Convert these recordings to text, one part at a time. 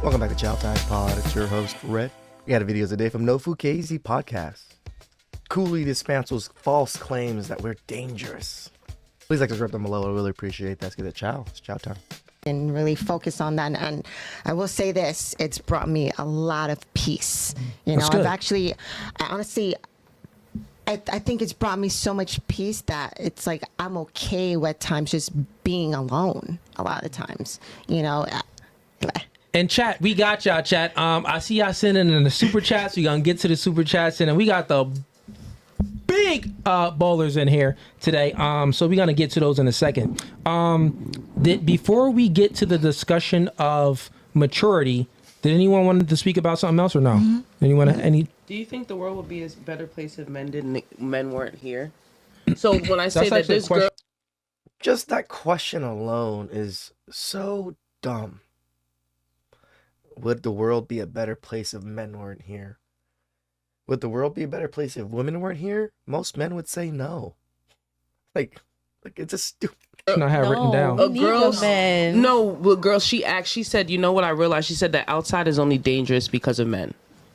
Welcome back to TheChowTimePod. It's your host, Red. We got a videos a day from No Fugazi Podcast. Coolly dismantles false claims that we're dangerous. Please like, subscribe down below. I really appreciate that. Let's get it. It's chow time. And really focus on that. And I will say this, it's brought me a lot of peace. You know, I think it's brought me so much peace that it's like I'm okay at times just being alone a lot of times, you know. And chat, we got y'all, chat. I see y'all sending in the super chats. We're going to get to the super chats. And we got the big bowlers in here today. So we're going to get to those in a second. Before we get to the discussion of maturity, did anyone want to speak about something else or no? Mm-hmm. Anyone? Do you think the world would be a better place if men weren't here? So when I say that this girl... Just that question alone is so dumb. Would the world be a better place if men weren't here? Would the world be a better place if women weren't here? Most men would say no. Like it's a stupid... I have written down. She said, you know what I realized? She said that outside is only dangerous because of men.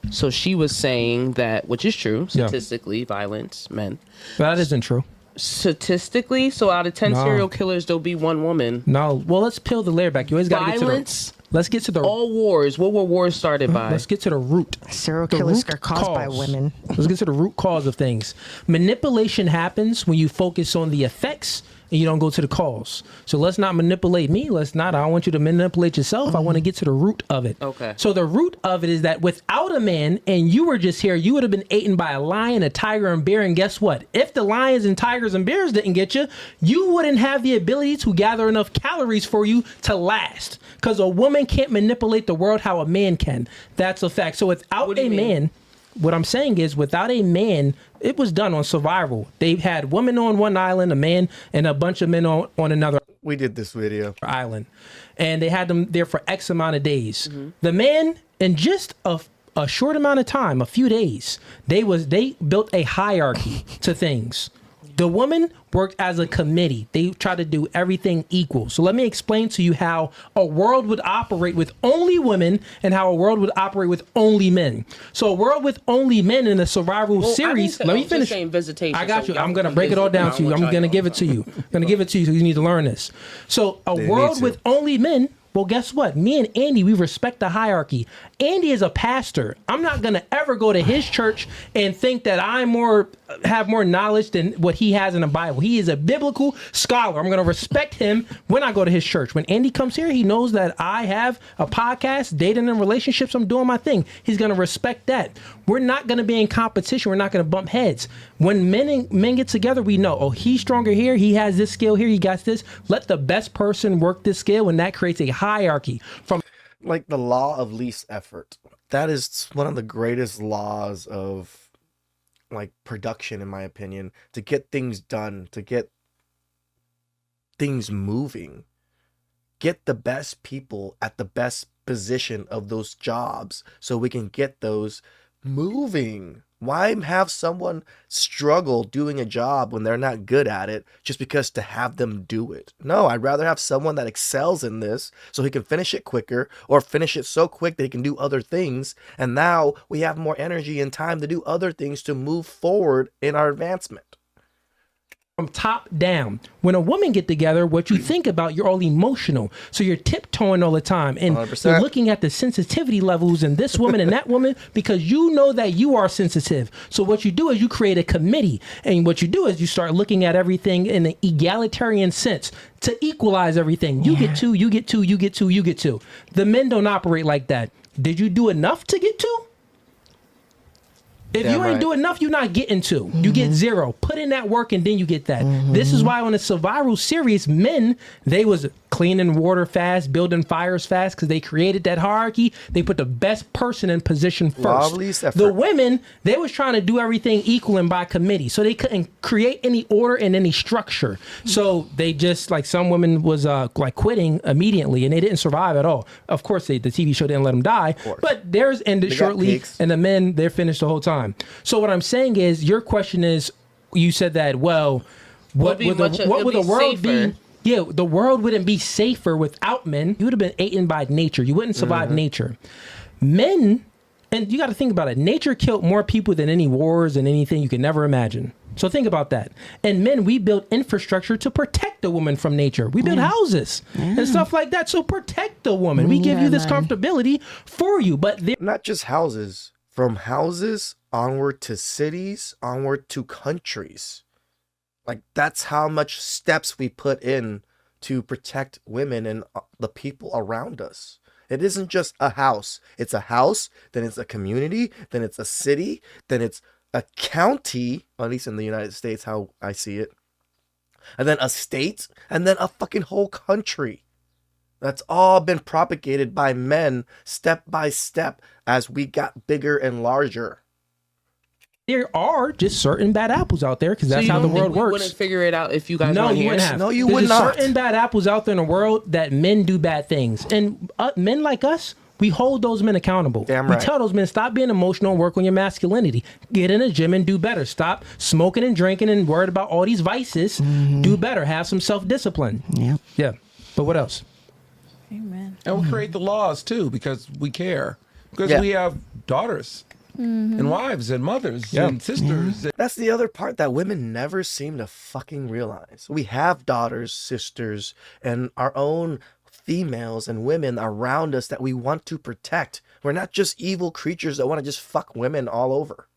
So she was saying that, which is true, statistically, violence, men. That isn't true. Statistically, so out of 10 serial killers, there'll be one woman. No, well, let's peel the layer back. You always got to get to violence. Let's get to the... All wars. What were wars started by? Let's get to the root. Serial killers are caused by women. Let's get to the root cause of things. Manipulation happens when you focus on the effects and you don't go to the cause. So let's not manipulate me. I don't want you to manipulate yourself. Mm-hmm. I want to get to the root of it. Okay. So the root of it is that without a man and you were just here, you would have been eaten by a lion, a tiger, and bear. And guess what? If the lions and tigers and bears didn't get you, you wouldn't have the ability to gather enough calories for you to last. Because a woman can't manipulate the world how a man can. That's a fact. So without a man... What I'm saying is, without a man, it was done on survival. They had women on one island, a man, and a bunch of men on another. We did this video. Island. And they had them there for X amount of days. Mm-hmm. The man, in just a short amount of time, a few days, they built a hierarchy to things. The woman worked as a committee. They tried to do everything equal. So let me explain to you how a world would operate with only women and how a world would operate with only men. So a world with only men in a survival series. Let me finish. I got you. I'm going to break it all down to you. I'm going to give it to you. I'm going to give it to you so you need to learn this. So a world with only men. Well, guess what? Me and Andy, we respect the hierarchy. Andy is a pastor. I'm not going to ever go to his church and think that I have more knowledge than what he has in the Bible. He is a biblical scholar. I'm going to respect him when I go to his church. When Andy comes here, he knows that I have a podcast, dating and relationships. I'm doing my thing. He's going to respect that. We're not going to be in competition. We're not going to bump heads. When men get together, we know, oh, he's stronger here. He has this skill here. He got this. Let the best person work this skill, and that creates a hierarchy. From like the law of least effort. That is one of the greatest laws of like production, in my opinion, to get things done, to get things moving. Get the best people at the best position of those jobs so we can get those moving. Why have someone struggle doing a job when they're not good at it just because to have them do it? No, I'd rather have someone that excels in this so he can finish it quicker or finish it so quick that he can do other things. And now we have more energy and time to do other things to move forward in our advancement. From top down. When a woman get together, what you think about, you're all emotional. So you're tiptoeing all the time. And 100%. You're looking at the sensitivity levels in this woman and that woman because you know that you are sensitive. So what you do is you create a committee. And what you do is you start looking at everything in an egalitarian sense to equalize everything. You get two, you get two, you get two, you get two. The men don't operate like that. Did you do enough to get two? If you ain't do enough, you're not getting to. Mm-hmm. You get zero. Put in that work and then you get that. Mm-hmm. This is why on the survival series, men, they was cleaning water fast, building fires fast because they created that hierarchy. They put the best person in position first. The women, they was trying to do everything equal and by committee. So they couldn't create any order and any structure. So they just, like some women was like quitting immediately and they didn't survive at all. Of course, the TV show didn't let them die. But theirs ended shortly and the men, they're finished the whole time. So what I'm saying is, your question is, you said that, well, what would the world be Yeah, the world wouldn't be safer without men. You would have been eaten by nature. You wouldn't survive nature. Men, and you got to think about it. Nature killed more people than any wars and anything you could never imagine. So think about that. And men, we build infrastructure to protect the woman from nature. We build houses and stuff like that. So protect the woman. We give you this comfortability for you. But Not just houses, from houses onward to cities, onward to countries. Like, that's how much steps we put in to protect women and the people around us. It isn't just a house. It's a house, then it's a community, then it's a city, then it's a county, at least in the United States, how I see it. And then a state, and then a fucking whole country. That's all been propagated by men step by step as we got bigger and larger. there are just certain bad apples out there because that's how the world works. You wouldn't figure it out if you guys No, weren't you here. wouldn't have. No, you There's would just not. certain bad apples out there in the world that men do bad things. And men like us, we hold those men accountable. Damn right. We tell those men, stop being emotional and work on your masculinity. Get in the gym and do better. Stop smoking and drinking and worried about all these vices. Do better. Have some self-discipline. Yeah. Yeah. But what else? Amen. And we'll create the laws too because we care. Because Yeah. we have daughters and wives and mothers Yeah. and sisters. That's the other part that women never seem to fucking realize. We have daughters, sisters, and our own females and women around us that we want to protect. We're not just evil creatures that want to just fuck women all over.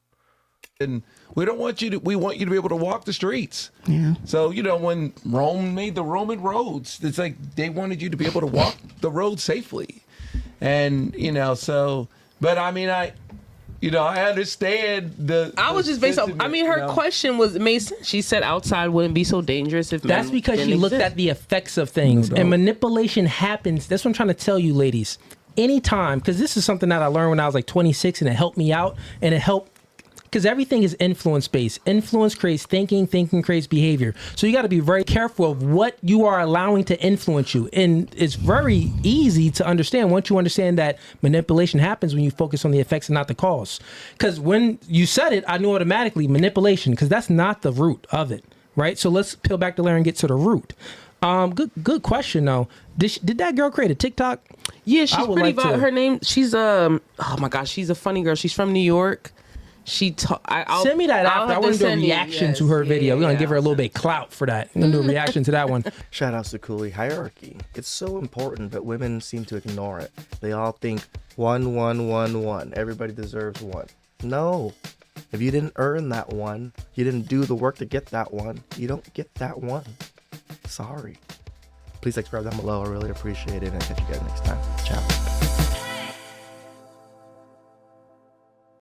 And we don't want you to, we want you to be able to walk the streets. Yeah. So, you know, when Rome made the Roman roads, it's like they wanted you to be able to walk the road safely. And, you know, so, but I mean, I understand I was just based off. I mean, her question. question was made sense. She said outside wouldn't be so dangerous if That's men because didn't she looked exist. at the effects of things. And manipulation happens. That's what I'm trying to tell you, ladies. Anytime, because this is something that I learned when I was like 26 and it helped me out. And it helped because everything is influence based. Influence creates thinking, thinking creates behavior. So you got to be very careful of what you are allowing to influence you. And it's very easy to understand once you understand that manipulation happens when you focus on the effects and not the cause. Because when you said it, I knew automatically manipulation, because that's not the root of it, right? So let's peel back the layer and get to the root. Good question though. Did that girl create a TikTok? Yeah, I she's would pretty. like to- Her name. She's oh my gosh, she's a funny girl. She's from New York. Send me that after. I want to do a reaction to her video. We're going to give her a little bit clout for that. We're going to do a reaction to that one. Shout out to Cooley. Hierarchy. It's so important, but women seem to ignore it. They all think 1, 1, 1, 1. Everybody deserves one. No. If you didn't earn that one, you didn't do the work to get that one, you don't get that one. Sorry. Please subscribe down below. I really appreciate it. And I'll catch you guys next time.